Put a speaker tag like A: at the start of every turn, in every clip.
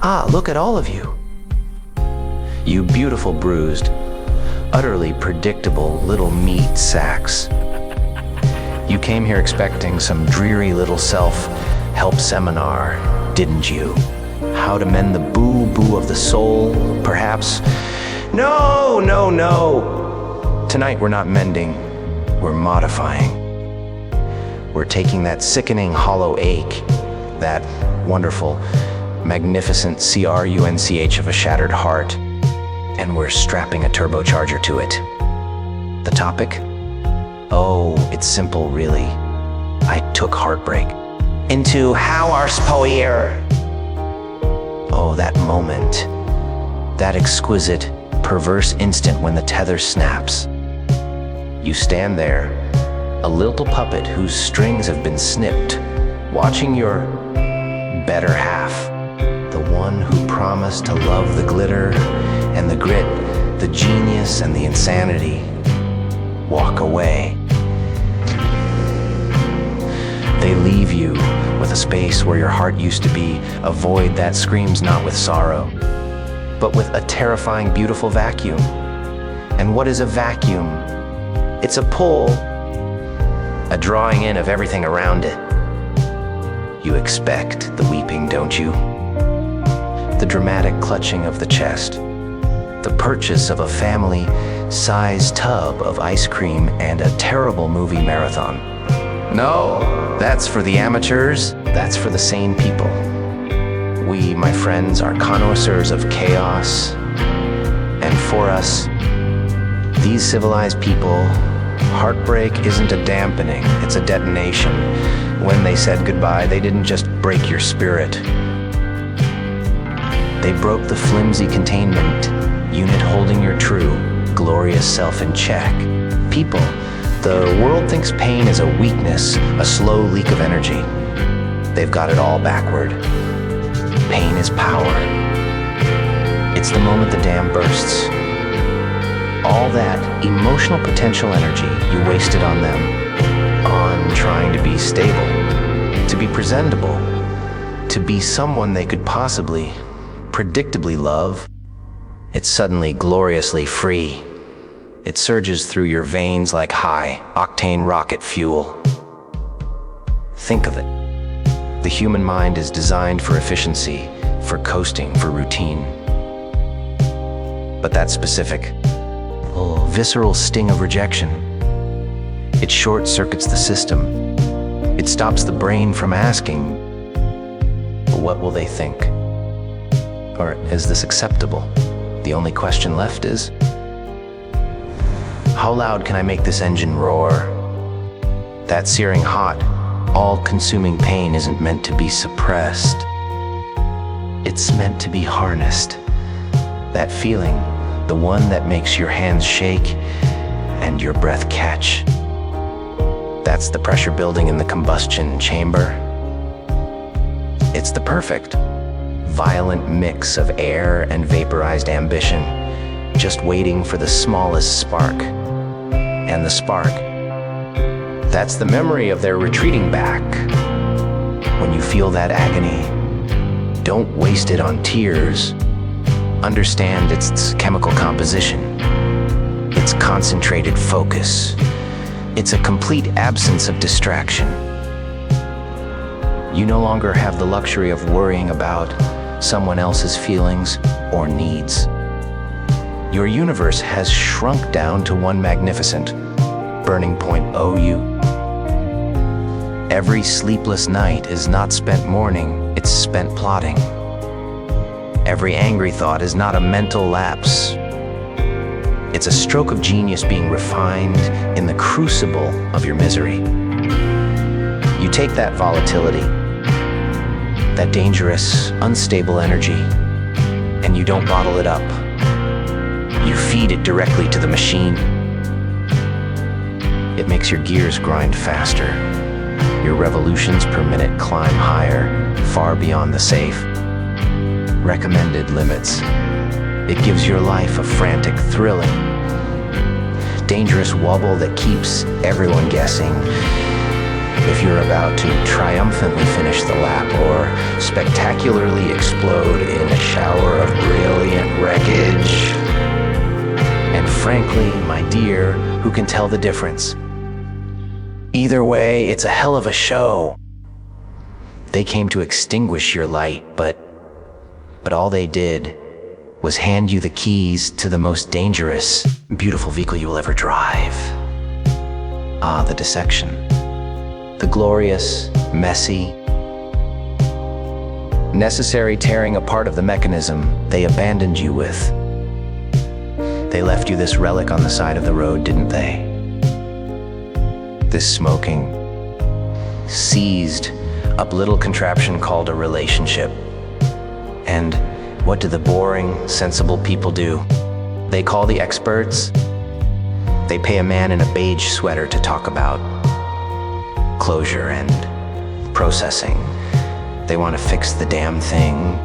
A: Ah, look at all of you. You beautiful, bruised, utterly predictable little meat sacks. You came here expecting some dreary little self-help seminar, didn't you? How to mend the boo-boo of the soul, perhaps? No, no, no. Tonight we're not mending, we're modifying. We're taking that sickening hollow ache, that wonderful, magnificent crunch of a shattered heart, and we're strapping a turbocharger to it. The topic? Oh, it's simple, really. I took Heartbreak into how our spoiler. Oh, that moment. That exquisite, perverse instant when the tether snaps. You stand there, a little puppet whose strings have been snipped, watching your better half, the one who promised to love the glitter and the grit, the genius and the insanity, walk away. They leave you with a space where your heart used to be, a void that screams not with sorrow, but with a terrifying, beautiful vacuum. And what is a vacuum? It's a pull, a drawing in of everything around it. You expect the weeping, don't you? The dramatic clutching of the chest, the purchase of a family-sized tub of ice cream and a terrible movie marathon. No, that's for the amateurs, that's for the sane people. We, my friends, are connoisseurs of chaos, and for us, these civilized people, heartbreak isn't a dampening, it's a detonation. When they said goodbye, they didn't just break your spirit. They broke the flimsy containment unit holding your true, glorious self in check. People, the world thinks pain is a weakness, a slow leak of energy. They've got it all backward. Pain is power. It's the moment the dam bursts. All that emotional potential energy you wasted on them, on trying to be stable, to be presentable, to be someone they could possibly, predictably love, it's suddenly gloriously free. It surges through your veins like high-octane rocket fuel. Think of it. The human mind is designed for efficiency, for coasting, for routine. But that specific, visceral sting of rejection, it short-circuits the system. It stops the brain from asking, what will they think? Or is this acceptable? The only question left is, how loud can I make this engine roar? That searing hot, all-consuming pain isn't meant to be suppressed. It's meant to be harnessed. That feeling, the one that makes your hands shake and your breath catch. That's the pressure building in the combustion chamber. It's the perfect, violent mix of air and vaporized ambition, just waiting for the smallest spark. And the spark, that's the memory of their retreating back. When you feel that agony, don't waste it on tears. Understand its chemical composition, its concentrated focus. It's a complete absence of distraction. You no longer have the luxury of worrying about someone else's feelings or needs. Your universe has shrunk down to one magnificent burning point. You. Every sleepless night is not spent mourning, it's spent plotting. Every angry thought is not a mental lapse. It's a stroke of genius being refined in the crucible of your misery. You take that volatility, that dangerous, unstable energy, and you don't bottle it up. You feed it directly to the machine. It makes your gears grind faster. Your revolutions per minute climb higher, far beyond the safe, recommended limits. It gives your life a frantic, thrilling, dangerous wobble that keeps everyone guessing. if you're about to triumphantly finish the lap or spectacularly explode in a shower of brilliant wreckage. And frankly, my dear, who can tell the difference? Either way, it's a hell of a show. They came to extinguish your light, but all they did was hand you the keys to the most dangerous, beautiful vehicle you will ever drive. Ah, the dissection. The glorious, messy, necessary tearing apart of the mechanism they abandoned you with. They left you this relic on the side of the road, didn't they? This smoking, seized up little contraption called a relationship. And what do the boring, sensible people do? They call the experts. They pay a man in a beige sweater to talk about closure and processing. They want to fix the damn thing,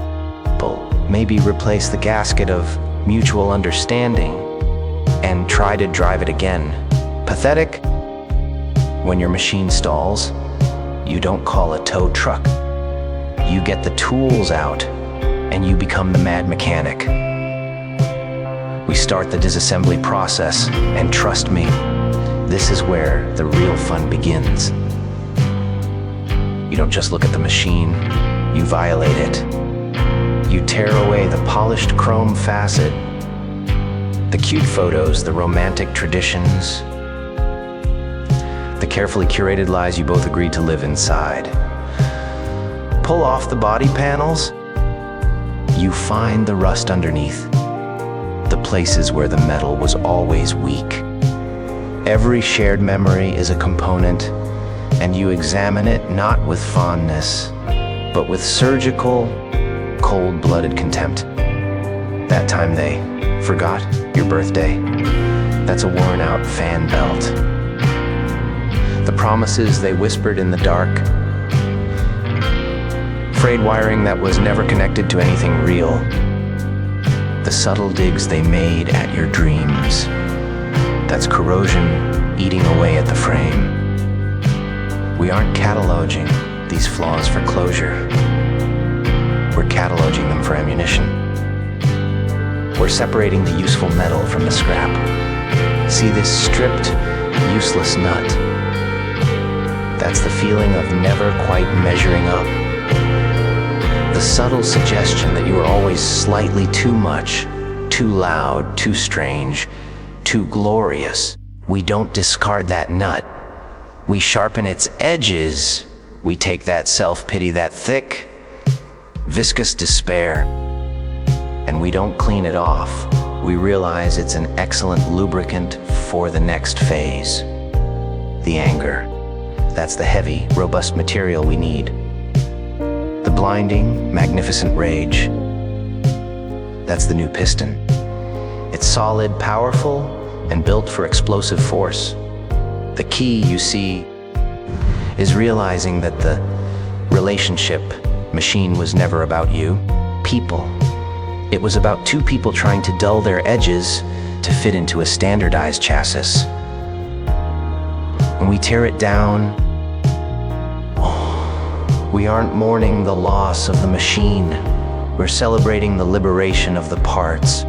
A: but maybe replace the gasket of mutual understanding and try to drive it again. Pathetic? When your machine stalls, you don't call a tow truck. You get the tools out and you become the mad mechanic. We start the disassembly process, and trust me, this is where the real fun begins. You don't just look at the machine, you violate it. You tear away the polished chrome facet, the cute photos, the romantic traditions, the carefully curated lies you both agreed to live inside. Pull off the body panels, you find the rust underneath, the places where the metal was always weak. Every shared memory is a component, and you examine it not with fondness, but with surgical, cold-blooded contempt. That time they forgot your birthday. That's a worn-out fan belt. The promises they whispered in the dark. Frayed wiring that was never connected to anything real. The subtle digs they made at your dreams. That's corrosion eating away at the frame. We aren't cataloging these flaws for closure. We're cataloging them for ammunition. We're separating the useful metal from the scrap. See this stripped, useless nut? That's the feeling of never quite measuring up. The subtle suggestion that you are always slightly too much, too loud, too strange, too glorious. We don't discard that nut. We sharpen its edges. We take that self-pity, that thick, viscous despair, and we don't clean it off. We realize it's an excellent lubricant for the next phase. The anger. That's the heavy, robust material we need. The blinding, magnificent rage. That's the new piston. It's solid, powerful, and built for explosive force. The key, you see, is realizing that the relationship machine was never about you. People. It was about two people trying to dull their edges to fit into a standardized chassis. When we tear it down, we aren't mourning the loss of the machine. We're celebrating the liberation of the parts.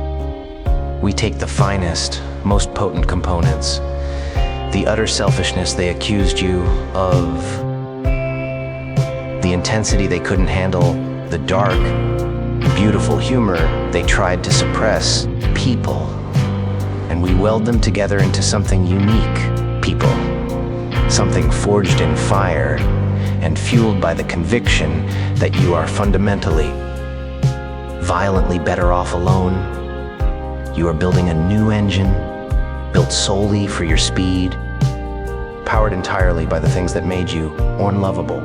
A: We take the finest, most potent components, the utter selfishness they accused you of, the intensity they couldn't handle, the dark, beautiful humor they tried to suppress, people, and we weld them together into something unique, people, something forged in fire and fueled by the conviction that you are fundamentally, violently better off alone. You are building a new engine, built solely for your speed, powered entirely by the things that made you unlovable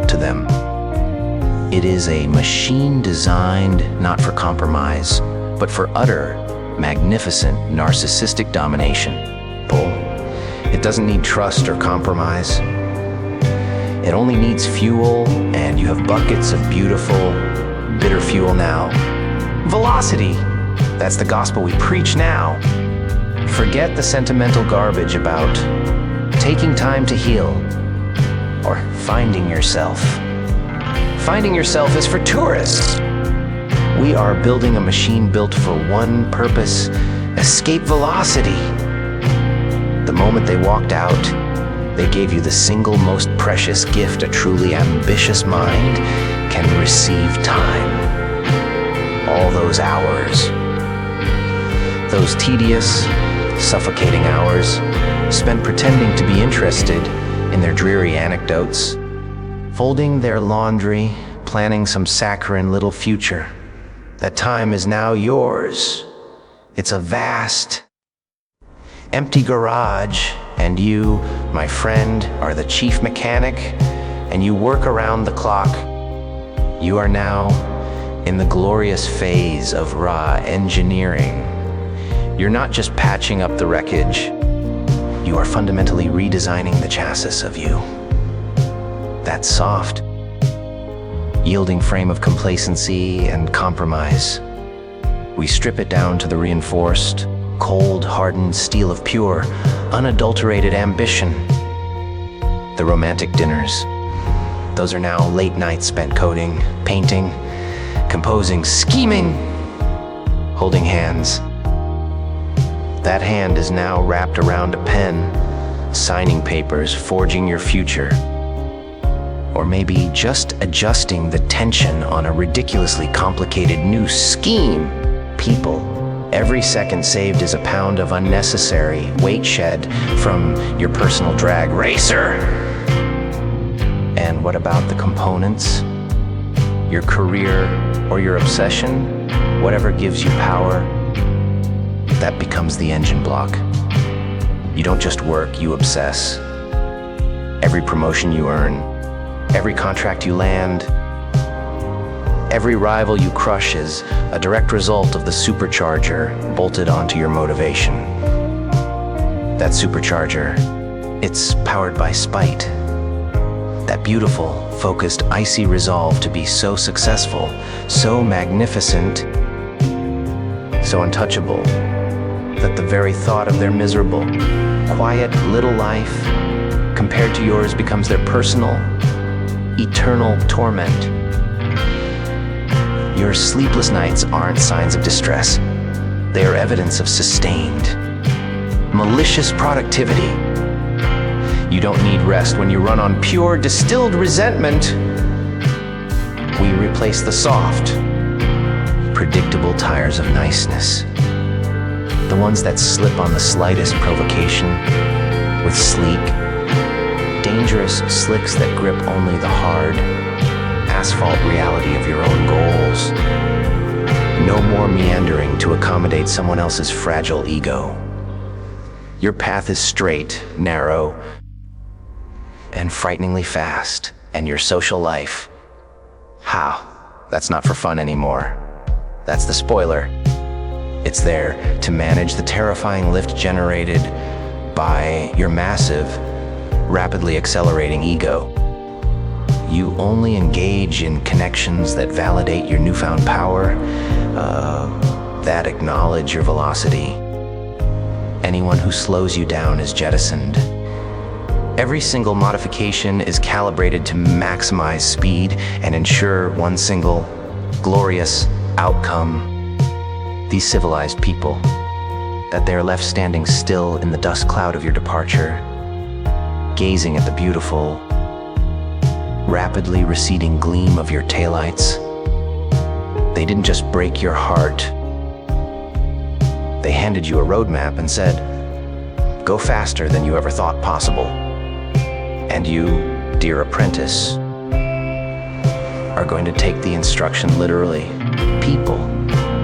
A: to them. It is a machine designed not for compromise, but for utter, magnificent, narcissistic domination. Bull. It doesn't need trust or compromise. It only needs fuel, and you have buckets of beautiful, bitter fuel now. Velocity. That's the gospel we preach now. Forget the sentimental garbage about taking time to heal, or finding yourself. Finding yourself is for tourists. We are building a machine built for one purpose: escape velocity. The moment they walked out, they gave you the single most precious gift a truly ambitious mind can receive: time. All those hours, those tedious, suffocating hours spent pretending to be interested in their dreary anecdotes, folding their laundry, planning some saccharine little future. That time is now yours. It's a vast, empty garage, and you, my friend, are the chief mechanic, and you work around the clock. You are now in the glorious phase of raw engineering. You're not just patching up the wreckage, you are fundamentally redesigning the chassis of you. That soft, yielding frame of complacency and compromise. We strip it down to the reinforced, cold, hardened steel of pure, unadulterated ambition. The romantic dinners, those are now late nights spent coding, painting, composing, scheming, holding hands. That hand is now wrapped around a pen, signing papers, forging your future. Or maybe just adjusting the tension on a ridiculously complicated new scheme. People, every second saved is a pound of unnecessary weight shed from your personal drag racer. And what about the components? Your career or your obsession? Whatever gives you power, that becomes the engine block. You don't just work, you obsess. Every promotion you earn, every contract you land, every rival you crush is a direct result of the supercharger bolted onto your motivation. That supercharger, it's powered by spite. That beautiful, focused, icy resolve to be so successful, so magnificent, so untouchable, that the very thought of their miserable, quiet little life compared to yours becomes their personal, eternal torment. Your sleepless nights aren't signs of distress. They are evidence of sustained, malicious productivity. You don't need rest when you run on pure, distilled resentment. We replace the soft, predictable tires of niceness, the ones that slip on the slightest provocation, with sleek, dangerous slicks that grip only the hard, asphalt reality of your own goals. No more meandering to accommodate someone else's fragile ego. Your path is straight, narrow, and frighteningly fast. And your social life, that's not for fun anymore. That's the spoiler. It's there to manage the terrifying lift generated by your massive, rapidly accelerating ego. You only engage in connections that validate your newfound power, that acknowledge your velocity. Anyone who slows you down is jettisoned. Every single modification is calibrated to maximize speed and ensure one single, glorious outcome. These civilized people, that they are left standing still in the dust cloud of your departure, gazing at the beautiful, rapidly receding gleam of your taillights. They didn't just break your heart. They handed you a roadmap and said, "Go faster than you ever thought possible." And you, dear apprentice, are going to take the instruction literally. People,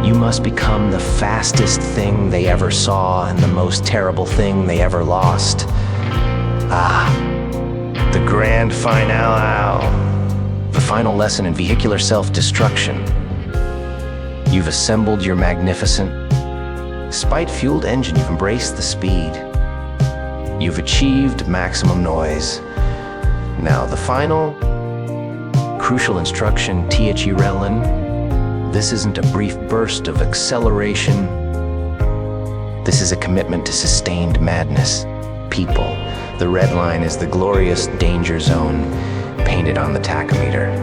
A: you must become the fastest thing they ever saw and the most terrible thing they ever lost. The grand finale. The final lesson in vehicular self-destruction. You've assembled your magnificent, spite-fueled engine. You've embraced the speed. You've achieved maximum noise. Now, the final, crucial instruction, T.H.E. Redline, this isn't a brief burst of acceleration. This is a commitment to sustained madness. people. The red line is the glorious danger zone painted on the tachometer.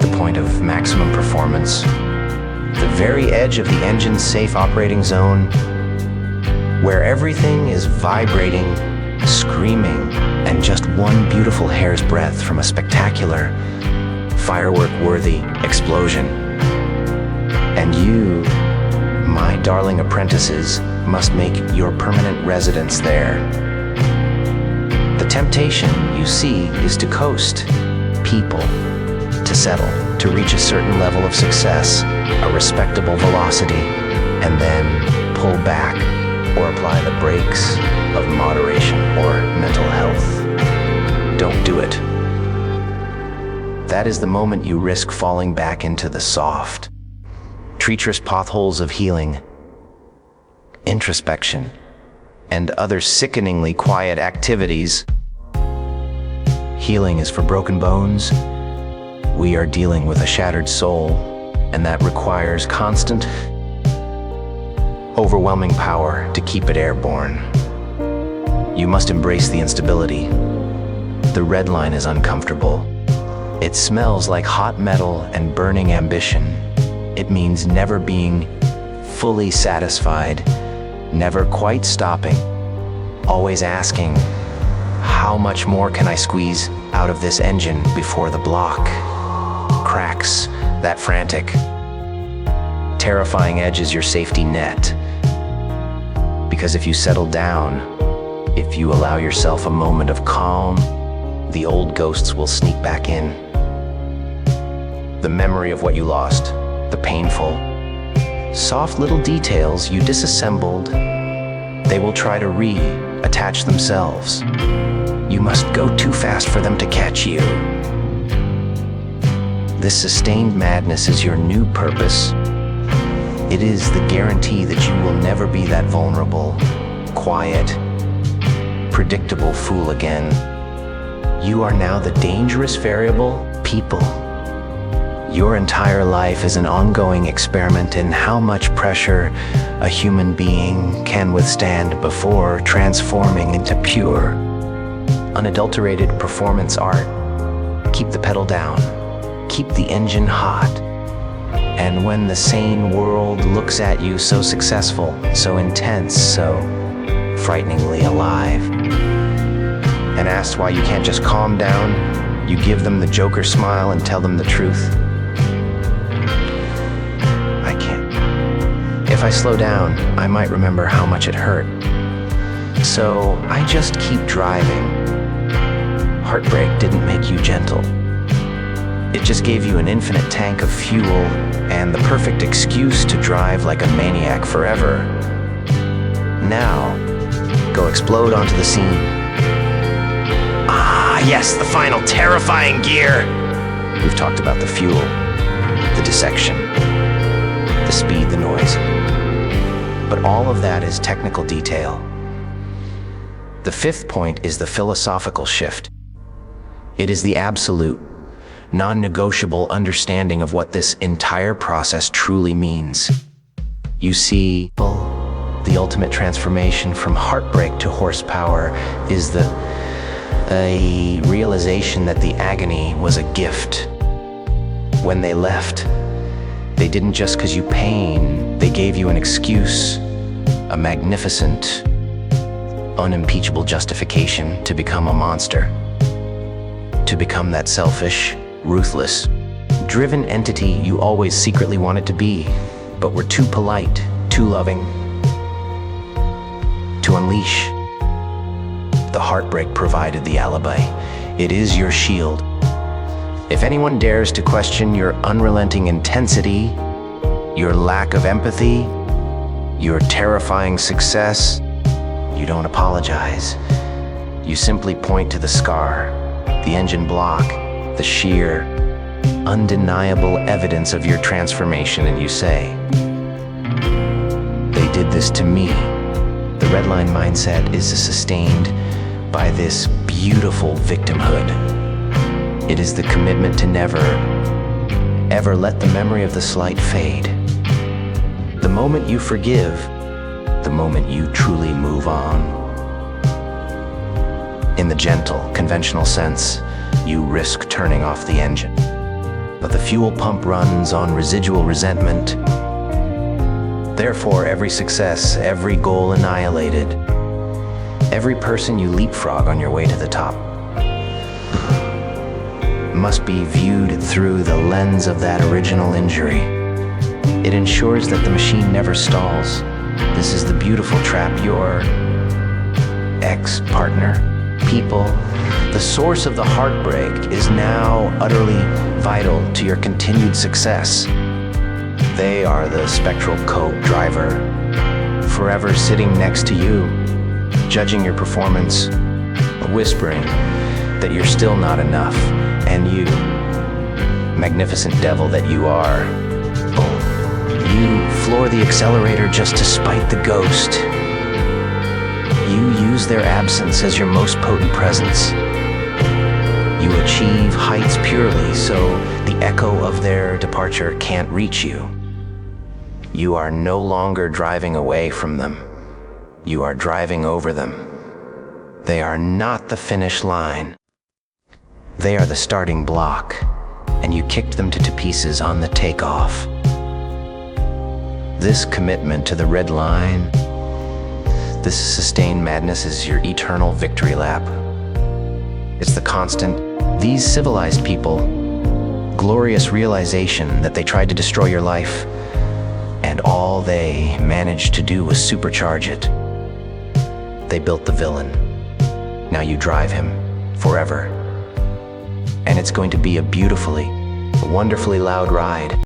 A: The point of maximum performance. The very edge of the engine's safe operating zone, where everything is vibrating, screaming, and just one beautiful hair's breadth from a spectacular, firework-worthy explosion. And you, my darling apprentices, must make your permanent residence there. The temptation, you see, is to coast, people, to settle, to reach a certain level of success, a respectable velocity, and then pull back or apply the brakes of moderation or mental health. Don't do it. That is the moment you risk falling back into the soft, treacherous potholes of healing, introspection, and other sickeningly quiet activities. Healing is for broken bones. We are dealing with a shattered soul, and that requires constant, overwhelming power to keep it airborne. You must embrace the instability. The red line is uncomfortable. It smells like hot metal and burning ambition. It means never being fully satisfied, never quite stopping, always asking, how much more can I squeeze out of this engine before the block cracks? That frantic, terrifying edge is your safety net. Because if you settle down, if you allow yourself a moment of calm, the old ghosts will sneak back in. The memory of what you lost, the painful, soft little details you disassembled, they will try to reattach themselves. You must go too fast for them to catch you. This sustained madness is your new purpose. It is the guarantee that you will never be that vulnerable, quiet, predictable fool again. You are now the dangerous variable, people. Your entire life is an ongoing experiment in how much pressure a human being can withstand before transforming into pure, unadulterated performance art. Keep the pedal down, keep the engine hot, and when the sane world looks at you so successful, so intense, so frighteningly alive, and asks why you can't just calm down, you give them the Joker smile and tell them the truth. I can't. If I slow down, I might remember how much it hurt. So I just keep driving. Heartbreak didn't make you gentle. It just gave you an infinite tank of fuel and the perfect excuse to drive like a maniac forever. Now, go explode onto the scene. Ah, yes, the final terrifying gear. We've talked about the fuel, the dissection, the speed, the noise. But all of that is technical detail. The fifth point is the philosophical shift. It is the absolute, non-negotiable understanding of what this entire process truly means. You see, the ultimate transformation from heartbreak to horsepower is a realization that the agony was a gift. When they left, they didn't just cause you pain, they gave you an excuse, a magnificent, unimpeachable justification to become a monster, to become that selfish, ruthless, driven entity you always secretly wanted to be, but were too polite, too loving to unleash. The heartbreak provided the alibi. It is your shield. If anyone dares to question your unrelenting intensity, your lack of empathy, your terrifying success, you don't apologize. You simply point to the scar, the engine block, the sheer, undeniable evidence of your transformation, and you say, they did this to me. The redline mindset is sustained by this beautiful victimhood. It is the commitment to never, ever let the memory of the slight fade. The moment you forgive, the moment you truly move on. In the gentle, conventional sense, you risk turning off the engine. But the fuel pump runs on residual resentment. Therefore, every success, every goal annihilated, every person you leapfrog on your way to the top must be viewed through the lens of that original injury. It ensures that the machine never stalls. This is the beautiful trap your ex-partner, people, the source of the heartbreak, is now utterly vital to your continued success. They are the spectral co-driver, forever sitting next to you, judging your performance, whispering that you're still not enough, and you, magnificent devil that you are, you floor the accelerator just to spite the ghost. You use their absence as your most potent presence. You achieve heights purely so the echo of their departure can't reach you. You are no longer driving away from them. You are driving over them. They are not the finish line. They are the starting block, and you kicked them to pieces on the takeoff. This commitment to the red line, this sustained madness is your eternal victory lap. It's the constant, these civilized people, glorious realization that they tried to destroy your life, and all they managed to do was supercharge it. They built the villain. Now you drive him forever. And it's going to be a beautifully, wonderfully loud ride.